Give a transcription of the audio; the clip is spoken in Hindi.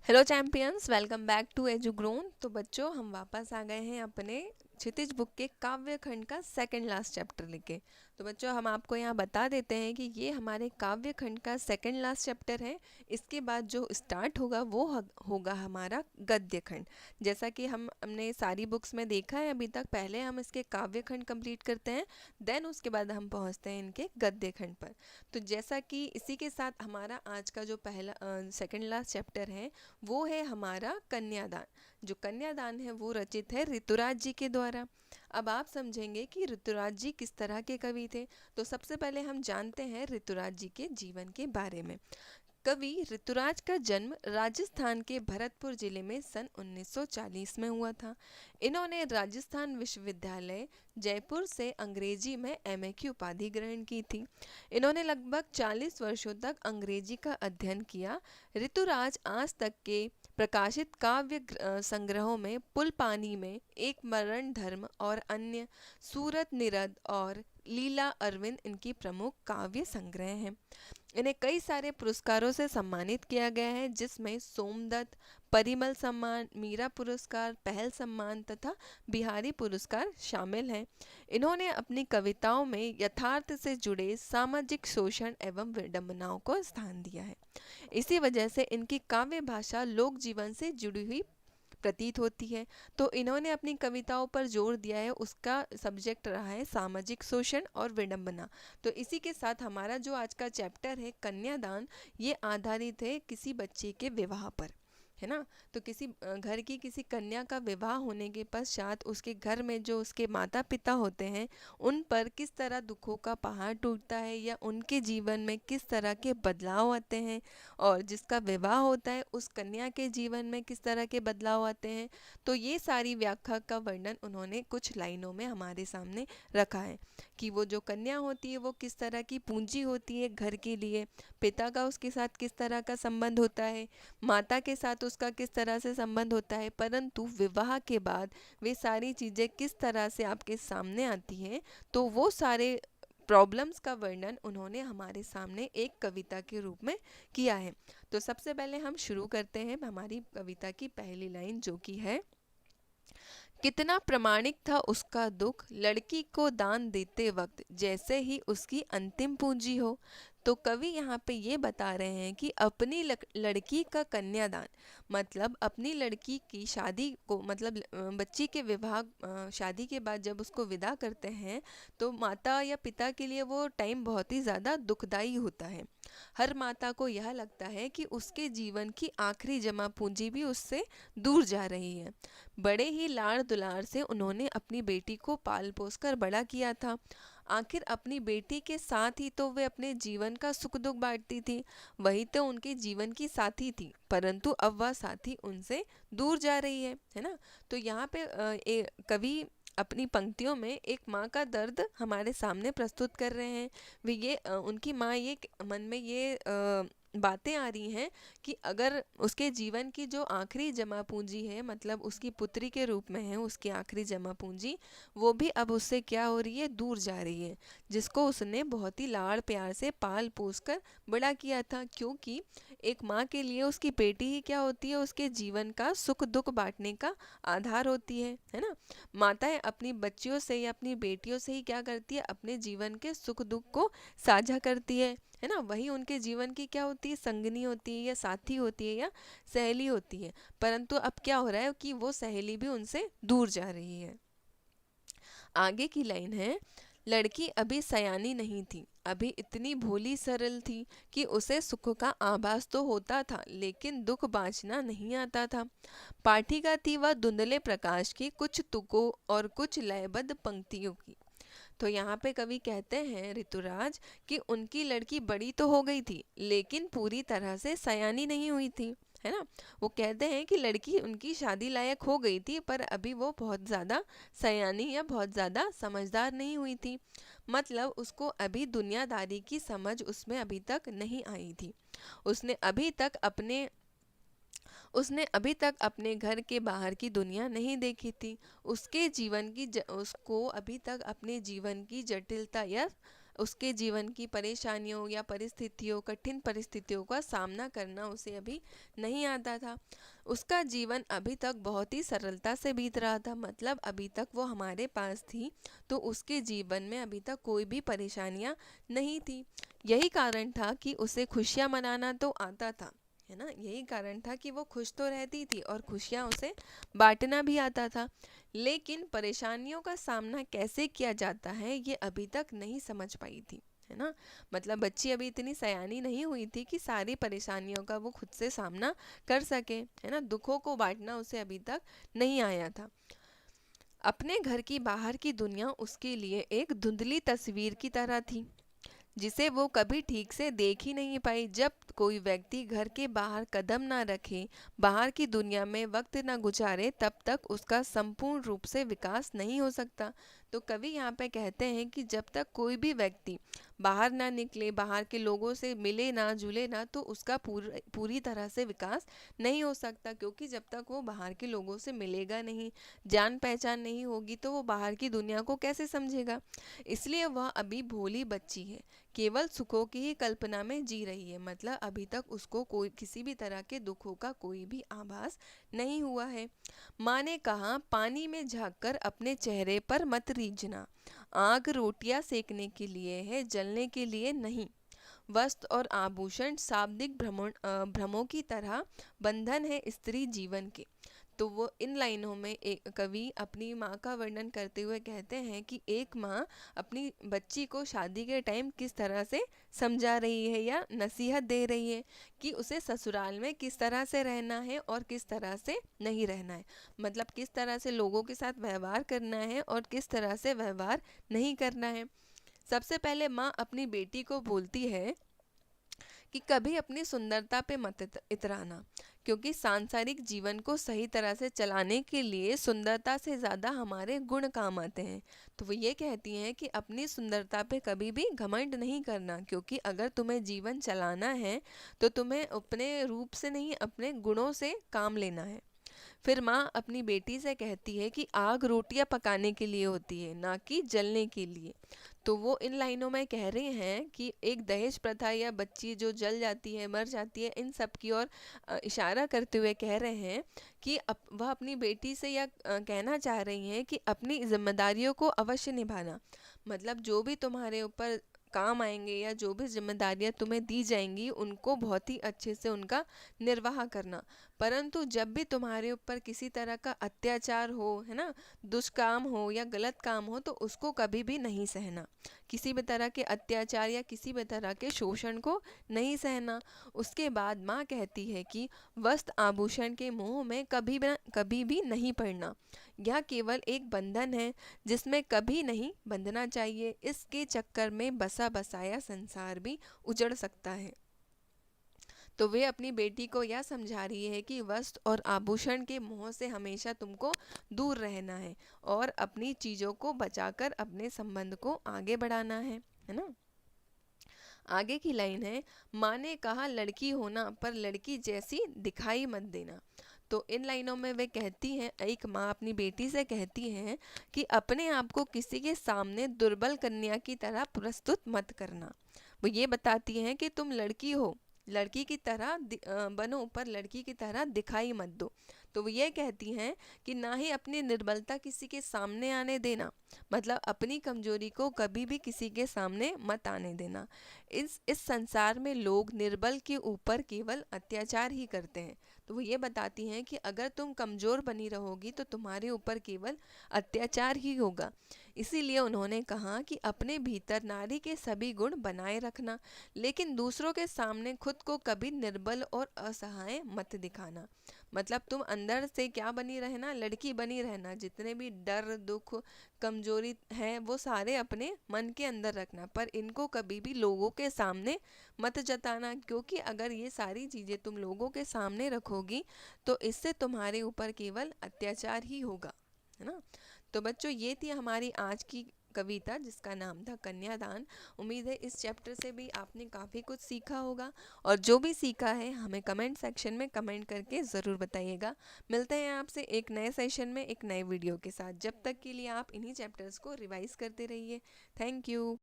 Hello champions, welcome back to एजुग्रोन। तो बच्चों, हम वापस आ गए हैं अपने क्षितिज बुक के काव्य खंड का सेकंड लास्ट चैप्टर लेके। तो बच्चों, हम आपको यहाँ बता देते हैं कि ये हमारे काव्य खंड का सेकंड लास्ट चैप्टर है। इसके बाद जो स्टार्ट होगा वो होगा हमारा गद्य खंड। जैसा कि हमने सारी बुक्स में देखा है अभी तक, पहले हम इसके काव्य खंड कंप्लीट करते हैं, देन उसके बाद हम पहुँचते हैं इनके गद्य खंड पर। तो जैसा कि इसी के साथ हमारा आज का जो पहला सेकंड लास्ट चैप्टर है वो है हमारा कन्यादान। जो कन्यादान है वो रचित है ऋतुराज जी के द्वारा। अब आप समझेंगे कि ऋतुराज जी किस तरह के कवि थे। तो सबसे पहले हम जानते हैं ऋतुराज जी के जीवन के बारे में। कवि ऋतुराज का जन्म राजस्थान के भरतपुर जिले में सन 1940 में हुआ था। इन्होंने राजस्थान विश्वविद्यालय जयपुर से अंग्रेजी में एमए की उपाधि ग्रहण की थी। इन्होंने लगभग 40 वर्षों तक अंग्रेजी का अध्ययन किया। ऋतुराज आज तक के प्रकाशित काव्य संग्रहों में पुल पानी में एक मरण धर्म और अन्य, सूरत निरद और लीला अरविंद इनकी प्रमुख काव्य संग्रह हैं। इन्हें कई सारे पुरस्कारों से सम्मानित किया गया है, जिसमें सोमदत्त, परिमल सम्मान, मीरा पुरस्कार, पहल सम्मान तथा बिहारी पुरस्कार शामिल हैं। इन्होंने अपनी कविताओं में यथार्थ से जुड़े सामाजिक शोषण एवं विडंबनाओं को स्थान दिया है। इसी वजह से इनकी काव्य भाषा लोक जीवन से जुड़ी हुई प्रतीत होती है। तो इन्होंने अपनी कविताओं पर जोर दिया है, उसका सब्जेक्ट रहा है सामाजिक शोषण और विडंबना। तो इसी के साथ हमारा जो आज का चैप्टर है कन्यादान, ये आधारित है किसी बच्चे के विवाह पर, है ना। तो किसी घर की किसी कन्या का विवाह होने के पश्चात उसके घर में जो उसके माता पिता होते हैं, उन पर किस तरह दुखों का पहाड़ टूटता है या उनके जीवन में किस तरह के बदलाव आते हैं, और जिसका विवाह होता है उस कन्या के जीवन में किस तरह के बदलाव आते हैं। तो ये सारी व्याख्या का वर्णन उन्होंने कुछ लाइनों में हमारे सामने रखा है कि वो जो कन्या होती है वो किस तरह की पूंजी होती है घर के लिए, पिता का उसके साथ किस तरह का संबंध होता है, माता के साथ उसका किस तरह से संबंध होता है, परंतु विवाह के बाद वे सारी चीज़ें किस तरह से आपके सामने आती हैं। तो वो सारे प्रॉब्लम्स का वर्णन उन्होंने हमारे सामने एक कविता के रूप में किया है। तो सबसे पहले हम शुरू करते हैं हमारी कविता की पहली लाइन, जो कि है, कितना प्रामाणिक था उसका दुख, लड़की को दान देते वक्त जैसे ही उसकी अंतिम पूंजी हो। तो कवि यहाँ पे ये बता रहे हैं कि अपनी लड़की का कन्यादान, मतलब अपनी लड़की की शादी को, मतलब बच्ची के विवाह, शादी के बाद जब उसको विदा करते हैं, तो माता या पिता के लिए वो टाइम बहुत ही ज़्यादा दुखदाई होता है। हर माता को यह लगता है कि उसके जीवन की आखिरी जमा पूंजी भी उससे दूर जा रही है। बड़े ही लाड़ दुलार से उन्होंने अपनी बेटी को पाल पोस कर बड़ा किया था। आखिर अपनी बेटी के साथ ही तो वे अपने जीवन का सुख दुख बांटती थी, वही तो उनके जीवन की साथी थी, परंतु अब वह साथी उनसे दूर जा रही है ना। तो यहाँ पे कवि अपनी पंक्तियों में एक माँ का दर्द हमारे सामने प्रस्तुत कर रहे हैं। वे ये उनकी माँ ये मन में ये बातें आ रही हैं कि अगर उसके जीवन की जो आखिरी जमा पूंजी है, मतलब उसकी पुत्री के रूप में है उसकी आखिरी जमा पूंजी, वो भी अब उससे क्या हो रही है, दूर जा रही है, जिसको उसने बहुत ही लाड़ प्यार से पाल पोस कर बड़ा किया था। क्योंकि एक माँ के लिए उसकी बेटी ही क्या होती है, उसके जीवन का सुख दुख बांटने का आधार होती है ना। माताएं अपनी बच्चियों से या अपनी बेटियों से ही क्या करती है, अपने जीवन के सुख दुख को साझा करती है ना। वही उनके जीवन की क्या होती है, संगनी होती है या साथी होती है या सहेली होती है। परंतु अब क्या हो रहा है कि वो सहेली भी उनसे दूर जा रही है। आगे की लाइन है, लड़की अभी सयानी नहीं थी, अभी इतनी भोली सरल थी कि उसे सुख का आभास तो होता था, लेकिन दुख बाँचना नहीं आता था। पाठिका थी वह धुंधले प्रकाश की, कुछ तुकों और कुछ लयबद्ध पंक्तियों की। तो यहाँ पे कवि कहते हैं ऋतुराज कि उनकी लड़की बड़ी तो हो गई थी, लेकिन पूरी तरह से सयानी नहीं हुई थी, है ना। वो कहते हैं कि लड़की उनकी शादी लायक हो गई थी, पर अभी वो बहुत ज़्यादा सयानी या बहुत ज़्यादा समझदार नहीं हुई थी। मतलब उसको अभी दुनियादारी की समझ उसमें अभी तक नहीं आई थी। उसने अभी तक अपने उसने अभी तक अपने घर के बाहर की दुनिया नहीं देखी थी। उसके जीवन की उसको अभी तक अपने जीवन की जटिलता या उसके जीवन की परेशानियों या परिस्थितियों, कठिन परिस्थितियों का सामना करना उसे अभी नहीं आता था। उसका जीवन अभी तक बहुत ही सरलता से बीत रहा था, मतलब अभी तक वो हमारे पास थी तो उसके जीवन में अभी तक कोई भी परेशानियां नहीं थी। यही कारण था कि उसे खुशियां मनाना तो आता था, है ना। यही कारण था कि वो खुश तो रहती थी और खुशियां उसे बांटना भी आता था। लेकिन परेशानियों का सामना कैसे किया जाता है ये अभी तक नहीं समझ पाई थी, है ना। मतलब बच्ची अभी इतनी सयानी नहीं हुई थी कि सारी परेशानियों का वो खुद से सामना कर सके, है ना। दुखों को बांटना उसे अभी तक नहीं आया था। अपने घर की बाहर की दुनिया उसके लिए एक धुंधली तस्वीर की तरह थी, जिसे वो कभी ठीक से देख ही नहीं पाई। जब कोई व्यक्ति घर के बाहर कदम ना रखे, बाहर की दुनिया में वक्त ना गुजारे, तब तक उसका संपूर्ण रूप से विकास नहीं हो सकता। तो कवि यहाँ पे कहते हैं कि जब तक कोई भी व्यक्ति बाहर ना निकले, बाहर के लोगों से मिले ना जुले ना, तो उसका पूरी तरह से विकास नहीं हो सकता। क्योंकि जब तक वो बाहर के लोगों से मिलेगा नहीं, जान पहचान नहीं होगी, तो वो बाहर की दुनिया को कैसे समझेगा। इसलिए वह अभी भोली बच्ची है, केवल सुखों की ही कल्पना में जी रही है। मतलब अभी तक उसको कोई किसी भी तरह के दुखों का कोई भी आभास नहीं हुआ है। माँ ने कहा, पानी में झांककर अपने चेहरे पर मत रीझना। आग रोटियां सेकने के लिए है, जलने के लिए नहीं। वस्त्र और आभूषण शाब्दिक भ्रमों की तरह बंधन है स्त्री जीवन के। तो वो इन लाइनों में एक कवि अपनी माँ का वर्णन करते हुए कहते हैं कि एक माँ अपनी बच्ची को शादी के टाइम किस तरह से समझा रही है या नसीहत दे रही है कि उसे ससुराल में किस तरह से रहना है और किस तरह से नहीं रहना है। मतलब किस तरह से लोगों के साथ व्यवहार करना है और किस तरह से व्यवहार नहीं करना है। सबसे पहले माँ अपनी बेटी को बोलती है कि कभी अपनी सुंदरता पे मत इतराना, क्योंकि सांसारिक जीवन को सही तरह से चलाने के लिए सुंदरता से ज़्यादा हमारे गुण काम आते हैं। तो वो ये कहती हैं कि अपनी सुंदरता पे कभी भी घमंड नहीं करना, क्योंकि अगर तुम्हें जीवन चलाना है तो तुम्हें अपने रूप से नहीं, अपने गुणों से काम लेना है। फिर माँ अपनी बेटी से कहती है कि आग रोटियां पकाने के लिए होती है, ना कि जलने के लिए। तो वो इन लाइनों में कह रहे हैं कि एक दहेज प्रथा या बच्ची जो जल जाती है, मर जाती है, इन सब की ओर इशारा करते हुए कह रहे हैं कि वह अपनी बेटी से यह कहना चाह रही हैं कि अपनी जिम्मेदारियों को अवश्य निभाना। मतलब जो भी तुम्हारे ऊपर काम आएंगे या जो भी जिम्मेदारियां तुम्हें दी जाएंगी उनको बहुत ही अच्छे से उनका निर्वाह करना। परंतु जब भी तुम्हारे ऊपर किसी तरह का अत्याचार हो, है ना, दुष्काम हो या गलत काम हो, तो उसको कभी भी नहीं सहना। किसी भी तरह के अत्याचार या किसी भी तरह के शोषण को नहीं सहना। उसके बाद माँ कहती है कि वस्त्र आभूषण के मोह में कभी भी नहीं पड़ना। यह केवल एक बंधन है जिसमें कभी नहीं बंधना चाहिए। इसके चक्कर में बसा बसाया संसार भी उजड़ सकता है। तो वे अपनी बेटी को यह समझा रही है कि वस्त्र और आभूषण के मोह से हमेशा तुमको दूर रहना है और अपनी चीज़ों को बचाकर अपने संबंध को आगे बढ़ाना है ना। आगे की लाइन है, माँ ने कहा लड़की होना पर लड़की जैसी दिखाई मत देना। तो इन लाइनों में वे कहती हैं, एक माँ अपनी बेटी से कहती है कि अपने आप को किसी के सामने दुर्बल कन्या की तरह प्रस्तुत मत करना। वो ये बताती हैं कि तुम लड़की हो, लड़की की तरह बनो, पर लड़की की तरह दिखाई मत दो। तो वो ये कहती हैं कि ना ही अपनी निर्बलता किसी के सामने आने देना, मतलब अपनी कमजोरी को कभी भी किसी के सामने मत आने देना। इस संसार में लोग निर्बल के ऊपर केवल अत्याचार ही करते हैं। तो वो ये बताती हैं कि अगर तुम कमज़ोर बनी रहोगी तो तुम्हारे ऊपर केवल अत्याचार ही होगा। इसीलिए उन्होंने कहा कि अपने भीतर नारी के सभी गुण बनाए रखना, लेकिन दूसरों के सामने खुद को कभी निर्बल और असहाय मत दिखाना। मतलब तुम अंदर से क्या बनी रहना, लड़की बनी रहना। जितने भी डर, दुख, कमजोरी है वो सारे अपने मन के अंदर रखना, पर इनको कभी भी लोगों के सामने मत जताना, क्योंकि अगर ये सारी चीज़ें तुम लोगों के सामने रखोगी तो इससे तुम्हारे ऊपर केवल अत्याचार ही होगा, है ना। तो बच्चों ये थी हमारी आज की कविता जिसका नाम था कन्यादान। उम्मीद है इस चैप्टर से भी आपने काफ़ी कुछ सीखा होगा, और जो भी सीखा है हमें कमेंट सेक्शन में कमेंट करके ज़रूर बताइएगा। मिलते हैं आपसे एक नए सेशन में एक नए वीडियो के साथ। जब तक के लिए आप इन्हीं चैप्टर्स को रिवाइज करते रहिए। Thank you.